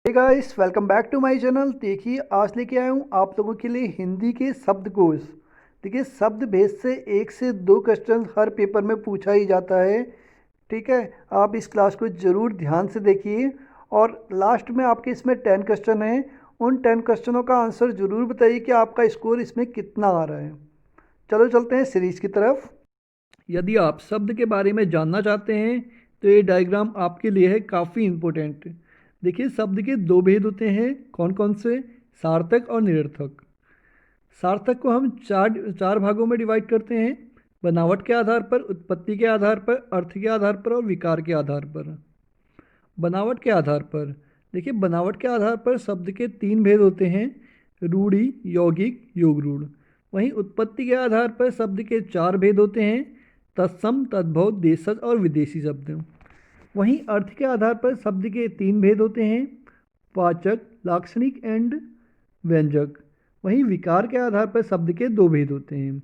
Hey guys, welcome back to my channel. देखिए, आज लेके आया हूँ आप लोगों के लिए हिंदी के शब्दकोश। देखिए, शब्द भेद से 1 से 2 क्वेश्चन हर पेपर में पूछा ही जाता है। ठीक है, आप इस क्लास को ज़रूर ध्यान से देखिए और लास्ट में आपके इसमें 10 क्वेश्चन हैं। उन 10 क्वेश्चनों का आंसर ज़रूर बताइए कि आपका स्कोर इसमें कितना आ रहा है। चलो चलते हैं सीरीज़ की तरफ। यदि आप शब्द के बारे में जानना चाहते हैं तो ये डायग्राम आपके लिए है काफ़ी इम्पोर्टेंट। देखिए, शब्द के 2 भेद होते हैं। कौन कौन से? सार्थक और निरर्थक। सार्थक को हम चार चार भागों में डिवाइड करते हैं: बनावट के आधार पर, उत्पत्ति के आधार पर, अर्थ के आधार पर और विकार के आधार पर। बनावट के आधार पर देखिए, बनावट के आधार पर शब्द के 3 भेद होते हैं: रूढ़ि, यौगिक, योग रूढ़। वहीं उत्पत्ति के आधार पर शब्द के 4 भेद होते हैं: तत्सम, तद्भव, देशज और विदेशी शब्द। वहीं अर्थ के आधार पर शब्द के 3 भेद होते हैं: वाचक, लाक्षणिक एंड व्यंजक। वहीं विकार के आधार पर शब्द के 2 भेद होते हैं: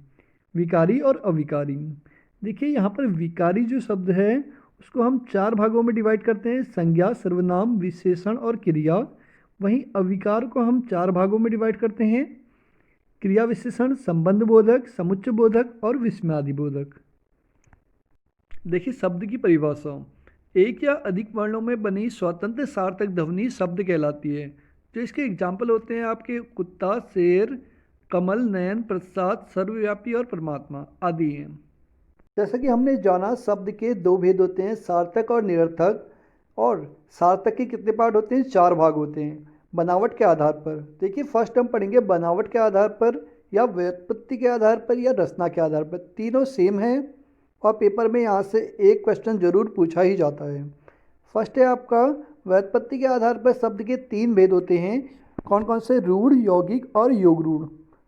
विकारी और अविकारी। देखिए, यहाँ पर विकारी जो शब्द है उसको हम 4 भागों में डिवाइड करते हैं: संज्ञा, सर्वनाम, विशेषण और क्रिया। वहीं अविकार को हम 4 भागों में डिवाइड करते हैं: क्रिया विशेषण, संबंध बोधक, समुच्चय बोधक और विस्मयादि बोधक। देखिए, शब्द की परिभाषा: एक या अधिक वर्णों में बनी स्वतंत्र सार्थक ध्वनि शब्द कहलाती है। जो इसके एग्जाम्पल होते हैं आपके कुत्ता, शेर, कमल, नयन, प्रसाद, सर्वव्यापी और परमात्मा आदि हैं। जैसा कि हमने जाना, शब्द के 2 भेद होते हैं: सार्थक और निरर्थक। और सार्थक के कितने पार्ट होते हैं? 4 भाग होते हैं। बनावट के आधार पर देखिए, फर्स्ट हम पढ़ेंगे बनावट के आधार पर या व्युत्पत्ति के आधार पर या रचना के आधार पर। तीनों सेम हैं और पेपर में यहाँ से एक क्वेश्चन जरूर पूछा ही जाता है। फर्स्ट है आपका व्युत्पत्ति के आधार पर शब्द के 3 भेद होते हैं। कौन कौन से? रूढ़, यौगिक और योग रूढ़।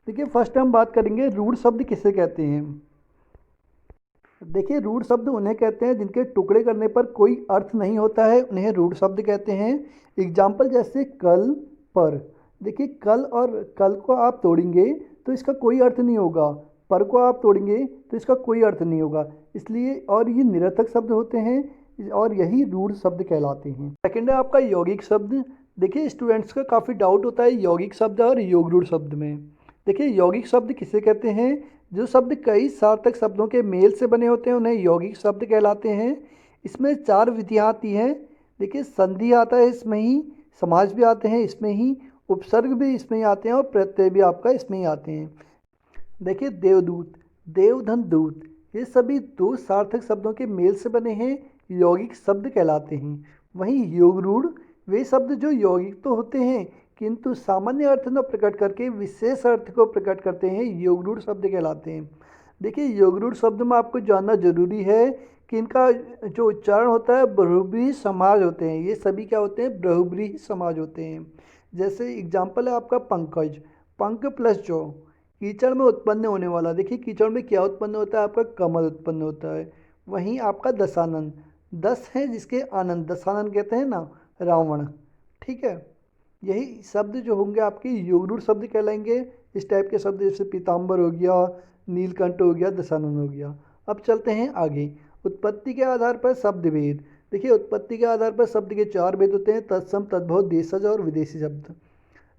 देखिए, फर्स्ट हम बात करेंगे रूढ़ शब्द किसे कहते हैं। देखिए, रूढ़ शब्द उन्हें कहते हैं जिनके टुकड़े करने पर कोई अर्थ नहीं होता है, उन्हें रूढ़ शब्द कहते हैं। एग्जाम्पल जैसे कल, पर। देखिए, कल और कल को आप तोड़ेंगे तो इसका कोई अर्थ नहीं होगा, पर को आप तोड़ेंगे तो इसका कोई अर्थ नहीं होगा, इसलिए और ये निरर्थक शब्द होते हैं और यही रूढ़ शब्द कहलाते हैं। सेकेंड है आपका यौगिक शब्द। देखिए, स्टूडेंट्स का काफ़ी डाउट होता है यौगिक शब्द और योग रूढ़ शब्द में। देखिए, यौगिक शब्द किसे कहते हैं? जो शब्द कई सार्थक शब्दों के मेल से बने होते हैं उन्हें यौगिक शब्द कहलाते हैं। इसमें 4 विधियाँ आती हैं। देखिए, संधि आता है इसमें ही, समास भी आते हैं इसमें ही, उपसर्ग भी इसमें ही आते हैं और प्रत्यय भी आपका इसमें ही आते हैं। देखिए, देवदूत, देवधन दूत, ये सभी 2 सार्थक शब्दों के मेल से बने हैं, यौगिक शब्द कहलाते हैं। वहीं योग रूढ़ वे शब्द जो यौगिक तो होते हैं किंतु सामान्य अर्थ न प्रकट करके विशेष अर्थ को प्रकट करते हैं, योग रूढ़ शब्द कहलाते हैं। देखिए, योग रूढ़ शब्द में आपको जानना जरूरी है कि इनका जो उच्चारण होता है बहुब्रीहि समाज होते हैं। ये सभी क्या होते हैं? बहुब्रीहि समाज होते हैं। जैसे एग्जाम्पल है आपका पंकज, पंक प्लस जो, कीचड़ में उत्पन्न होने वाला। देखिए, कीचड़ में क्या उत्पन्न होता है? आपका कमल उत्पन्न होता है। वहीं आपका दशानन, 10 है जिसके आनंद, दशानन कहते हैं ना, रावण। ठीक है, यही शब्द जो होंगे आपके योगरूढ़ शब्द कहलाएंगे। इस टाइप के शब्द जैसे पीताम्बर हो गया, नीलकंठ हो गया, दशानन हो गया। अब चलते हैं आगे। उत्पत्ति के आधार पर शब्द भेद। देखिए, उत्पत्ति के आधार पर शब्द के 4 भेद होते हैं: तत्सम, तद्भव, देशज और विदेशी शब्द।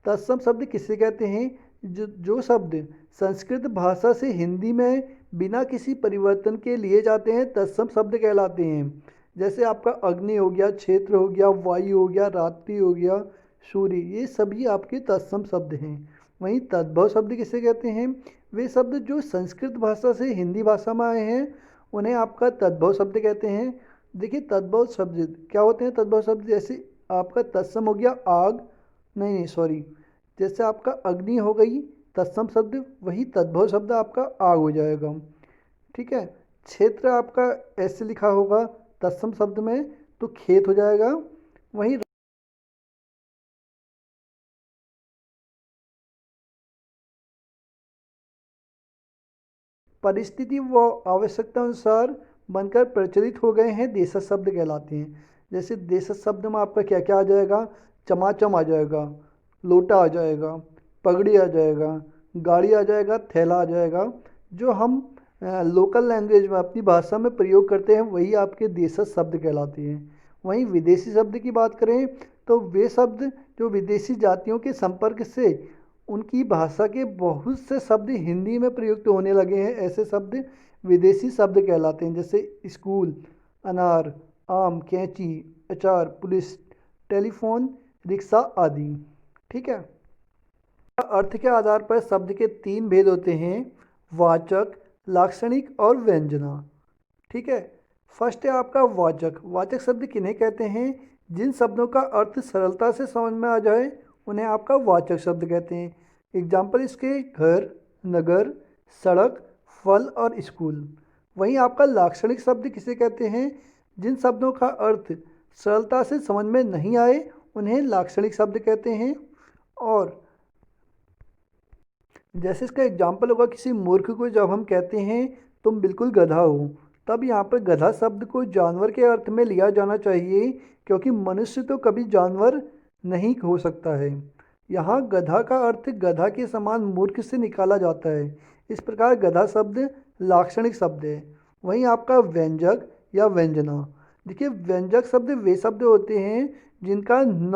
तत्सम शब्द किसे कहते हैं? जो शब्द संस्कृत भाषा से हिंदी में बिना किसी परिवर्तन के लिए जाते हैं तत्सम शब्द कहलाते हैं। जैसे आपका अग्नि हो गया, क्षेत्र हो गया, वायु हो गया, रात्रि हो गया, सूर्य, ये सभी आपके तत्सम शब्द हैं। वहीं तद्भव शब्द किसे कहते हैं? वे शब्द जो संस्कृत भाषा से हिंदी भाषा में आए हैं उन्हें आपका तद्भव शब्द कहते हैं। देखिए, तद्भव शब्द क्या होते हैं? तद्भव शब्द जैसे आपका तत्सम हो गया आग, नहीं सॉरी, जैसे आपका अग्नि हो गई तत्सम शब्द, वही तद्भव शब्द आपका आग हो जाएगा। ठीक है, क्षेत्र आपका ऐसे लिखा होगा तत्सम शब्द में तो खेत हो जाएगा। वहीं परिस्थिति व आवश्यकता अनुसार बनकर प्रचलित हो गए हैं, देशज शब्द कहलाते हैं। जैसे देशज शब्द में आपका क्या क्या आ जाएगा? चमाचम आ जाएगा, लोटा आ जाएगा, पगड़ी आ जाएगा, गाड़ी आ जाएगा, थैला आ जाएगा। जो हम लोकल लैंग्वेज में अपनी भाषा में प्रयोग करते हैं वही आपके देशज शब्द कहलाते हैं। वहीं विदेशी शब्द की बात करें तो वे शब्द जो विदेशी जातियों के संपर्क से उनकी भाषा के बहुत से शब्द हिंदी में प्रयुक्त होने लगे हैं, ऐसे शब्द विदेशी शब्द कहलाते हैं। जैसे स्कूल, अनार, आम, कैंची, अचार, पुलिस, टेलीफोन, रिक्शा आदि। ठीक है। अर्थ के आधार पर शब्द के 3 भेद होते हैं, वाचक, लाक्षणिक और व्यंजना। ठीक है। फर्स्ट है आपका वाचक। वाचक शब्द किन्हें कहते हैं? जिन शब्दों का अर्थ सरलता से समझ में आ जाए उन्हें आपका वाचक शब्द कहते हैं। एग्जाम्पल इसके घर, नगर, सड़क, फल और स्कूल। वहीं आपका लाक्षणिक शब्द किसे कहते हैं? जिन शब्दों का अर्थ सरलता से समझ में नहीं आए उन्हें लाक्षणिक शब्द कहते हैं। और जैसे इसका एग्जाम्पल होगा, किसी मूर्ख को जब हम कहते हैं तुम बिल्कुल गधा हो, तब यहाँ पर गधा शब्द को जानवर के अर्थ में लिया जाना चाहिए, क्योंकि मनुष्य तो कभी जानवर नहीं हो सकता है। यहाँ गधा का अर्थ गधा के समान मूर्ख से निकाला जाता है। इस प्रकार गधा शब्द लाक्षणिक शब्द है। वहीं आपका व्यंजक या व्यंजना। देखिए, व्यंजक शब्द वे शब्द होते हैं जिनका न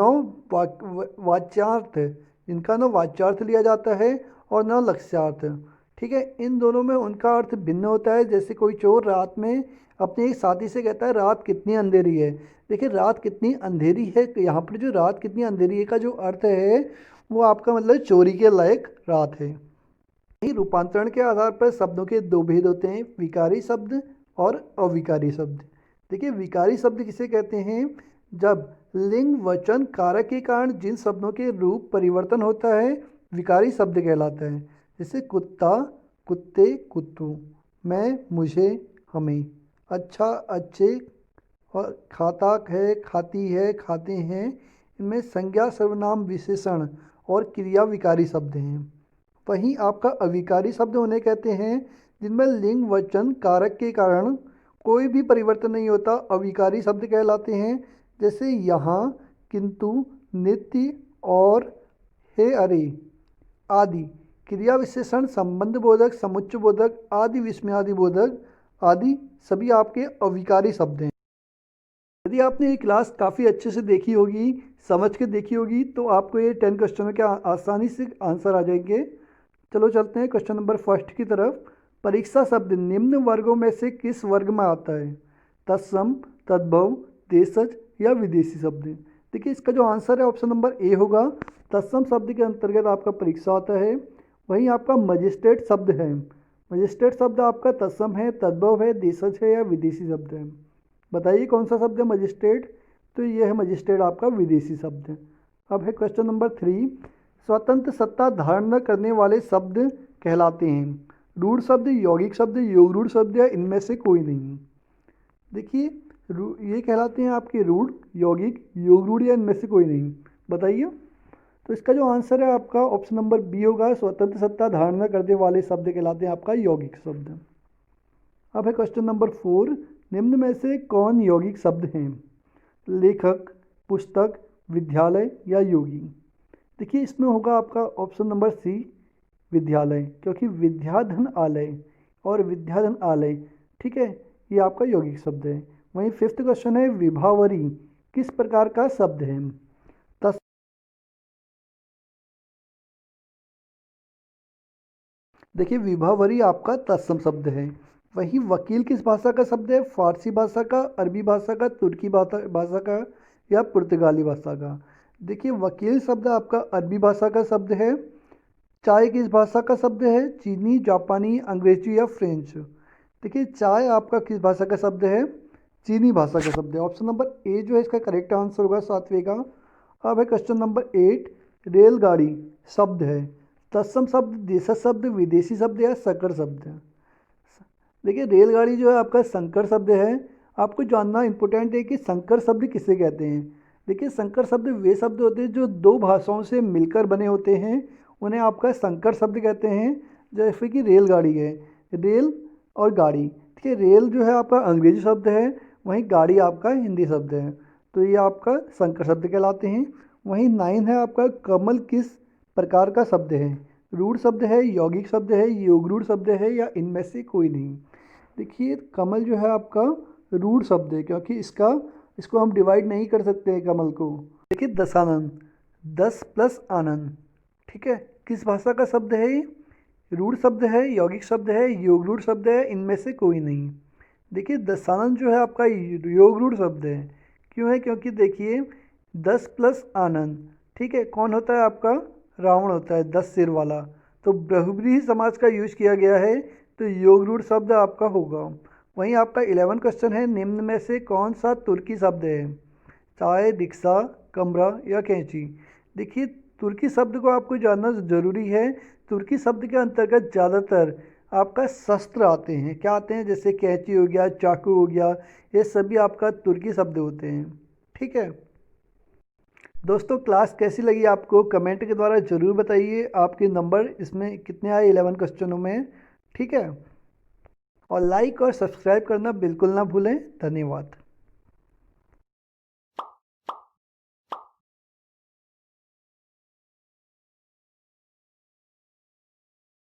वाच्यार्थ लिया जाता है और न लक्ष्यार्थ। ठीक है। इन दोनों में उनका अर्थ भिन्न होता है। जैसे कोई चोर रात में अपने एक साथी से कहता है रात कितनी अंधेरी है। देखिए, रात कितनी अंधेरी है, यहाँ पर जो रात कितनी अंधेरी है का जो अर्थ है वो आपका मतलब चोरी के लायक रात है। रूपांतरण के आधार पर शब्दों के 2 भेद होते हैं, विकारी शब्द और अविकारी शब्द। देखिए, विकारी शब्द किसे कहते हैं? जब लिंग, वचन, कारक के कारण जिन शब्दों के रूप परिवर्तन होता है विकारी शब्द कहलाता है। जैसे कुत्ता, कुत्ते, कुत्तू, मैं, मुझे, हमें, अच्छा, अच्छे, और खाता है, खाती है, खाते हैं। इनमें संज्ञा, सर्वनाम, विशेषण और क्रिया विकारी शब्द हैं। वहीं आपका अविकारी शब्द उन्हें कहते हैं जिनमें लिंग, वचन, कारक के कारण कोई भी परिवर्तन नहीं होता, अविकारी शब्द कहलाते हैं। जैसे यहाँ, किंतु, नित्य और हे, अरे आदि। क्रिया विशेषण, संबंध बोधक, समुच्चय बोधक, आदि विस्मयादि बोधक आदि सभी आपके अविकारी शब्द हैं। यदि आपने ये क्लास काफ़ी अच्छे से देखी होगी, समझ के देखी होगी, तो आपको ये 10 क्वेश्चनों के आसानी से आंसर आ जाएंगे। चलो चलते हैं क्वेश्चन नंबर 1 की तरफ। परीक्षा शब्द निम्न वर्गों में से किस वर्ग में आता है? तत्सम, तद्भव, देशज या विदेशी शब्द। देखिए, इसका जो आंसर है ऑप्शन नंबर ए होगा। तत्सम शब्द के अंतर्गत आपका परीक्षा आता है। वहीं आपका मजिस्ट्रेट शब्द है। मजिस्ट्रेट शब्द आपका तत्सम है, तद्भव है, देशज है या विदेशी शब्द है? बताइए कौन सा शब्द है मजिस्ट्रेट? तो यह है मजिस्ट्रेट आपका विदेशी शब्द है। अब है क्वेश्चन नंबर 3। स्वतंत्र सत्ता धारण करने वाले शब्द कहलाते हैं रूढ़ शब्द, यौगिक शब्द, योगरूढ़ शब्द या इनमें से कोई नहीं। देखिए, ये कहलाते हैं आपके रूढ़, यौगिक, योगरूढ़ या इनमें से कोई नहीं। बताइए। तो इसका जो आंसर है आपका ऑप्शन नंबर बी होगा। स्वतंत्र सत्ता धारण करने वाले शब्द कहलाते हैं आपका यौगिक शब्द। अब है क्वेश्चन नंबर 4। निम्न में से कौन यौगिक शब्द हैं? लेखक, पुस्तक, विद्यालय या योगी। देखिए, इसमें होगा आपका ऑप्शन नंबर सी, विद्यालय, क्योंकि विद्याधन आलय और विद्याधन आलय, ठीक है, ये आपका यौगिक शब्द है। वहीं 5th क्वेश्चन है, विभावरी किस प्रकार का शब्द है? देखिए, विभावरी आपका तत्सम शब्द है। वही वकील किस भाषा का शब्द है? फारसी भाषा का, अरबी भाषा का, तुर्की भाषा का या पुर्तगाली भाषा का? देखिए, वकील शब्द आपका अरबी भाषा का शब्द है। चाय किस भाषा का शब्द है? चीनी, जापानी, अंग्रेजी या फ्रेंच? देखिए, चाय आपका किस भाषा का शब्द है? चीनी भाषा का शब्द है। ऑप्शन नंबर ए जो है इसका करेक्ट आंसर होगा 7वें का। अब है क्वेश्चन नंबर 8। रेलगाड़ी शब्द है तत्सम शब्द, देशज शब्द, विदेशी शब्द या संकर शब्द है? देखिए, रेलगाड़ी जो है आपका संकर शब्द है। आपको जानना इंपॉर्टेंट है कि संकर शब्द किसे कहते हैं। देखिए, संकर शब्द वे शब्द होते हैं जो 2 भाषाओं से मिलकर बने होते हैं, उन्हें आपका संकर शब्द कहते हैं। जैसे कि रेलगाड़ी है, रेल और गाड़ी। ठीक है, रेल जो है आपका अंग्रेजी शब्द है, वहीं गाड़ी आपका हिंदी शब्द है, तो ये आपका संकर शब्द कहलाते हैं। वहीं 9 है आपका, कमल किस प्रकार का शब्द है? रूढ़ शब्द है, यौगिक शब्द है, योगरूढ़ शब्द है या इनमें से कोई नहीं? देखिए, कमल जो है आपका रूढ़ शब्द है, क्योंकि इसको हम डिवाइड नहीं कर सकते हैं कमल को। देखिए दशानन, 10 प्लस आनंद, ठीक है, किस भाषा का शब्द है ये? रूढ़ शब्द है, यौगिक शब्द है, योग रूढ़ शब्द है, इनमें से कोई नहीं। देखिए दशानन जो है आपका योग रूढ़ शब्द है। क्यों है? क्योंकि देखिए 10 प्लस आनंद, ठीक है, कौन होता है आपका? रावण होता है, 10 सिर वाला। तो बहुब्रीहि समाज का यूज किया गया है, तो योग रूढ़ शब्द आपका होगा। वहीं आपका 11 क्वेश्चन है, निम्न में से कौन सा तुर्की शब्द है? चाय, रिक्शा, कमरा या कैंची। देखिए तुर्की शब्द को आपको जानना ज़रूरी है। तुर्की शब्द के अंतर्गत ज़्यादातर आपका शस्त्र आते हैं। क्या आते हैं? जैसे कैंची हो गया, चाकू हो गया, ये सभी आपका तुर्की शब्द होते हैं। ठीक है दोस्तों, क्लास कैसी लगी आपको कमेंट के द्वारा ज़रूर बताइए। आपके नंबर इसमें कितने आए 11 क्वेश्चनों में। ठीक है, और लाइक और सब्सक्राइब करना बिल्कुल ना भूलें। धन्यवाद।